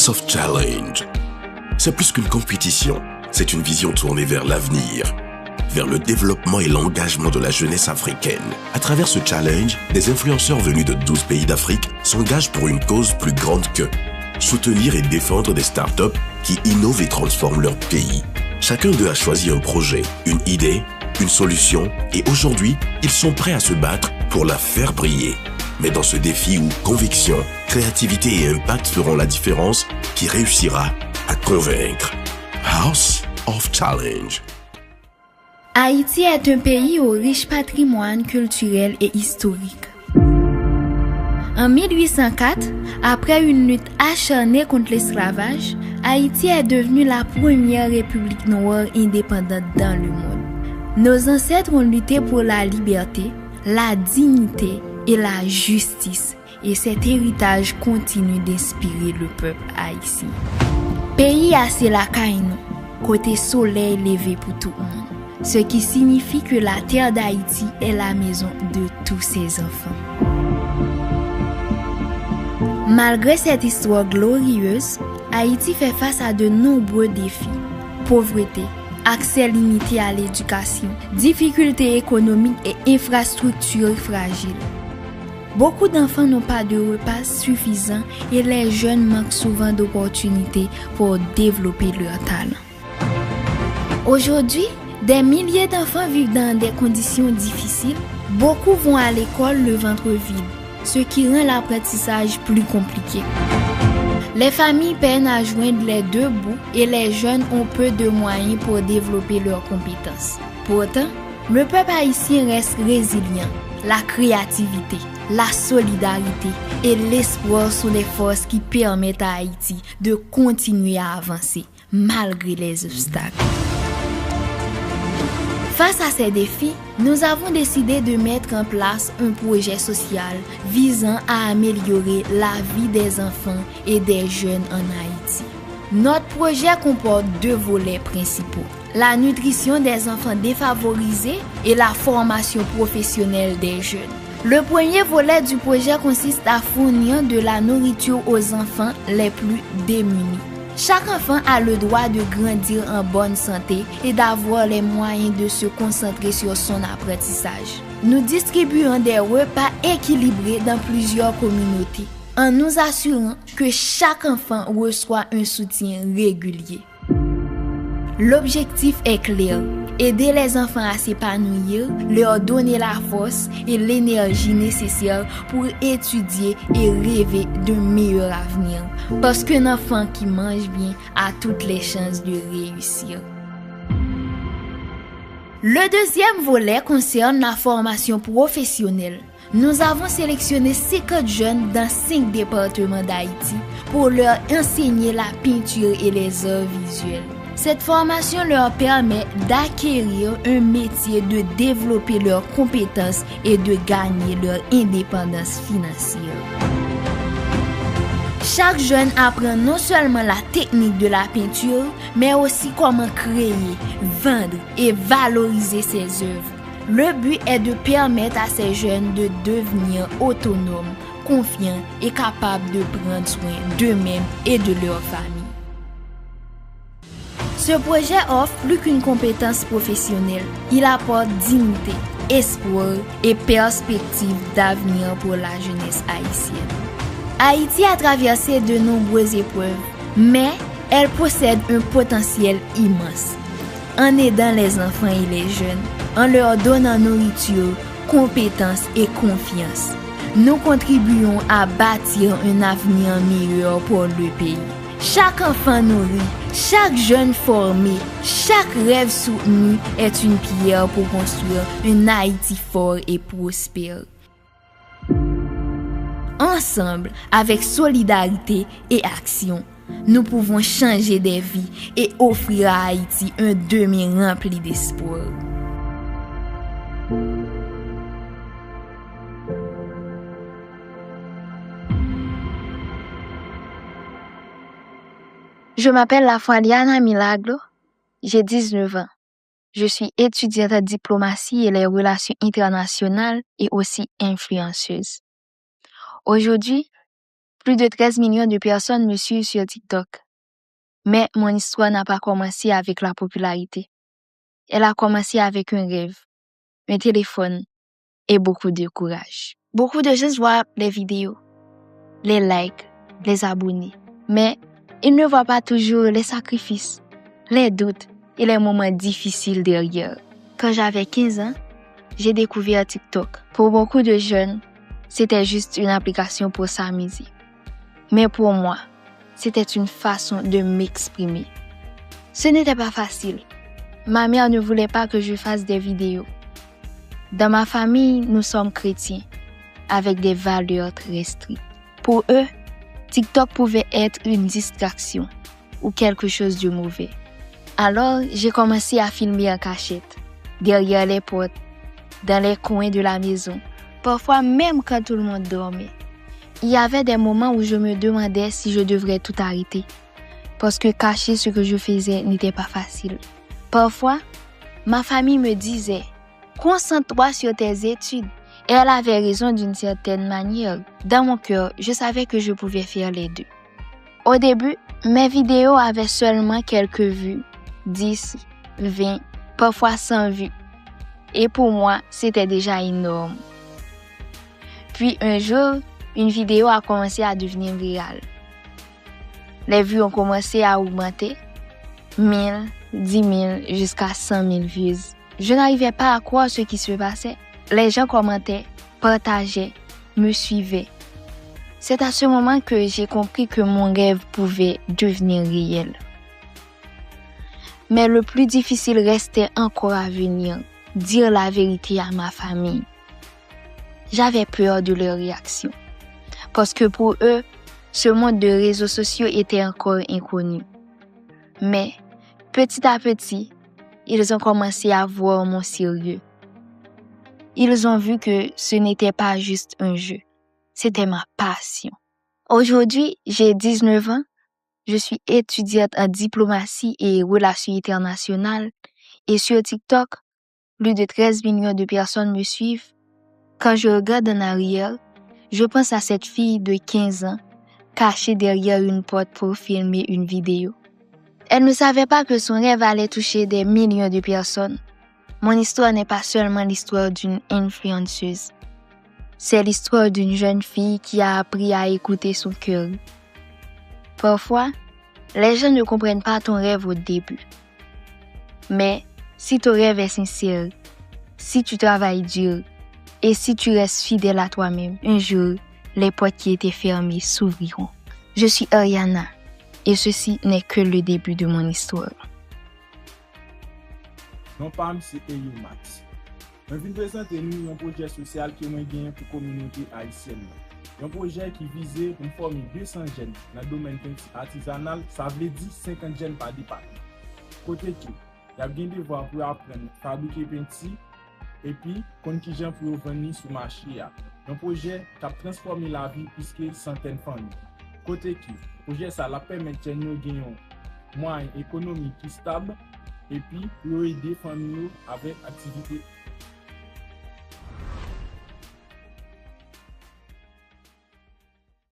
House of Challenge. C'est plus qu'une compétition, c'est une vision tournée vers l'avenir, vers le développement et l'engagement de la jeunesse africaine. À travers ce challenge, des influenceurs venus de 12 pays d'Afrique s'engagent pour une cause plus grande que soutenir et défendre des startups qui innovent et transforment leur pays. Chacun d'eux a choisi un projet, une idée, une solution et aujourd'hui, ils sont prêts à se battre pour la faire briller. Mais dans ce défi où conviction, créativité et impact feront la différence, qui réussira à convaincre. House of Challenge. Haïti est un pays au riche patrimoine culturel et historique. En 1804, après une lutte acharnée contre l'esclavage, Haïti est devenue la première république noire indépendante dans le monde. Nos ancêtres ont lutté pour la liberté, la dignité et la justice, et cet héritage continue d'inspirer le peuple haïtien. Pays assez la caïno, côté soleil levé pour tout le monde, ce qui signifie que la terre d'Haïti est la maison de tous ses enfants. Malgré cette histoire glorieuse, Haïti fait face à de nombreux défis. Pauvreté, accès limité à l'éducation, difficultés économiques et infrastructures fragiles. Beaucoup d'enfants n'ont pas de repas suffisants et les jeunes manquent souvent d'opportunités pour développer leur talent. Aujourd'hui, des milliers d'enfants vivent dans des conditions difficiles. Beaucoup vont à l'école le ventre vide, ce qui rend l'apprentissage plus compliqué. Les familles peinent à joindre les deux bouts et les jeunes ont peu de moyens pour développer leurs compétences. Pourtant, le peuple haïtien reste résilient. La créativité, la solidarité et l'espoir sont les forces qui permettent à Haïti de continuer à avancer malgré les obstacles. Face à ces défis, nous avons décidé de mettre en place un projet social visant à améliorer la vie des enfants et des jeunes en Haïti. Notre projet comporte deux volets principaux: la nutrition des enfants défavorisés et la formation professionnelle des jeunes. Le premier volet du projet consiste à fournir de la nourriture aux enfants les plus démunis. Chaque enfant a le droit de grandir en bonne santé et d'avoir les moyens de se concentrer sur son apprentissage. Nous distribuons des repas équilibrés dans plusieurs communautés, en nous assurant que chaque enfant reçoit un soutien régulier. L'objectif est clair: aider les enfants à s'épanouir, leur donner la force et l'énergie nécessaires pour étudier et rêver d'un meilleur avenir. Parce qu'un enfant qui mange bien a toutes les chances de réussir. Le deuxième volet concerne la formation professionnelle. Nous avons sélectionné 50 jeunes dans 5 départements d'Haïti pour leur enseigner la peinture et les arts visuels. Cette formation leur permet d'acquérir un métier, de développer leurs compétences et de gagner leur indépendance financière. Chaque jeune apprend non seulement la technique de la peinture, mais aussi comment créer, vendre et valoriser ses œuvres. Le but est de permettre à ces jeunes de devenir autonomes, confiants et capables de prendre soin d'eux-mêmes et de leur famille. Ce projet offre plus qu'une compétence professionnelle. Il apporte dignité, espoir et perspective d'avenir pour la jeunesse haïtienne. Haïti a traversé de nombreuses épreuves, mais elle possède un potentiel immense. En aidant les enfants et les jeunes, en leur donnant nourriture, compétences et confiance, nous contribuons à bâtir un avenir meilleur pour le pays. Chaque enfant nourri, chaque jeune formé, chaque rêve soutenu est une pierre pour construire un Haïti fort et prospère. Ensemble, avec solidarité et action, nous pouvons changer des vies et offrir à Haïti un demain rempli d'espoir. Je m'appelle Lafrediana Milagro, j'ai 19 ans. Je suis étudiante en diplomatie et les relations internationales et aussi influenceuse. Aujourd'hui, Plus de 13 millions de personnes me suivent sur TikTok. Mais mon histoire n'a pas commencé avec la popularité. Elle a commencé avec un rêve, un téléphone et beaucoup de courage. Beaucoup de gens voient les vidéos, les likes, les abonnés. Mais ils ne voient pas toujours les sacrifices, les doutes et les moments difficiles derrière. Quand j'avais 15 ans, j'ai découvert TikTok. Pour beaucoup de jeunes, c'était juste une application pour s'amuser. Mais pour moi, c'était une façon de m'exprimer. Ce n'était pas facile. Ma mère ne voulait pas que je fasse des vidéos. Dans ma famille, nous sommes chrétiens, avec des valeurs très strictes. Pour eux, TikTok pouvait être une distraction ou quelque chose de mauvais. Alors, j'ai commencé à filmer en cachette, derrière les portes, dans les coins de la maison, parfois même quand tout le monde dormait. Il y avait des moments où je me demandais si je devrais tout arrêter, parce que cacher ce que je faisais n'était pas facile. Parfois, ma famille me disait « Concentre-toi sur tes études ». Et elle avait raison d'une certaine manière. Dans mon cœur, je savais que je pouvais faire les deux. Au début, mes vidéos avaient seulement quelques vues, 10, 20, parfois 100 vues. Et pour moi, c'était déjà énorme. Puis un jour, une vidéo a commencé à devenir virale. Les vues ont commencé à augmenter, 1000, 10 000, jusqu'à 100 000 vues. Je n'arrivais pas à croire ce qui se passait. Les gens commentaient, partageaient, me suivaient. C'est à ce moment que j'ai compris que mon rêve pouvait devenir réel. Mais le plus difficile restait encore à venir, dire la vérité à ma famille. J'avais peur de leur réaction, parce que pour eux, ce monde de réseaux sociaux était encore inconnu. Mais petit à petit, ils ont commencé à voir mon sérieux. Ils ont vu que ce n'était pas juste un jeu, c'était ma passion. Aujourd'hui, j'ai 19 ans, je suis étudiante en diplomatie et relations internationales et sur TikTok, plus de 13 millions de personnes me suivent. Quand je regarde en arrière, je pense à cette fille de 15 ans cachée derrière une porte pour filmer une vidéo. Elle ne savait pas que son rêve allait toucher des millions de personnes. Mon histoire n'est pas seulement l'histoire d'une influenceuse. C'est l'histoire d'une jeune fille qui a appris à écouter son cœur. Parfois, les gens ne comprennent pas ton rêve au début. Mais si ton rêve est sincère, si tu travailles dur et si tu restes fidèle à toi-même, un jour, les portes qui étaient fermées s'ouvriront. Je suis Ariana et ceci n'est que le début de mon histoire. Non PAM, c'est Max. Je viens présenter un projet social qui est gagné pour la communauté haïtienne. Un projet qui visait pour former 200 jeunes dans le domaine artisanal, ça veut dire 50 jeunes par département. Côté qui, il y a bien des voies pour apprendre à fabriquer peinture et puis, quand qui gens pour venir sur le marché. Un projet qui a transformé la vie puisque centaines de familles. Côté qui, le projet ça la permet de gagner un moyen économique qui stable et puis pour aider les familles avec activité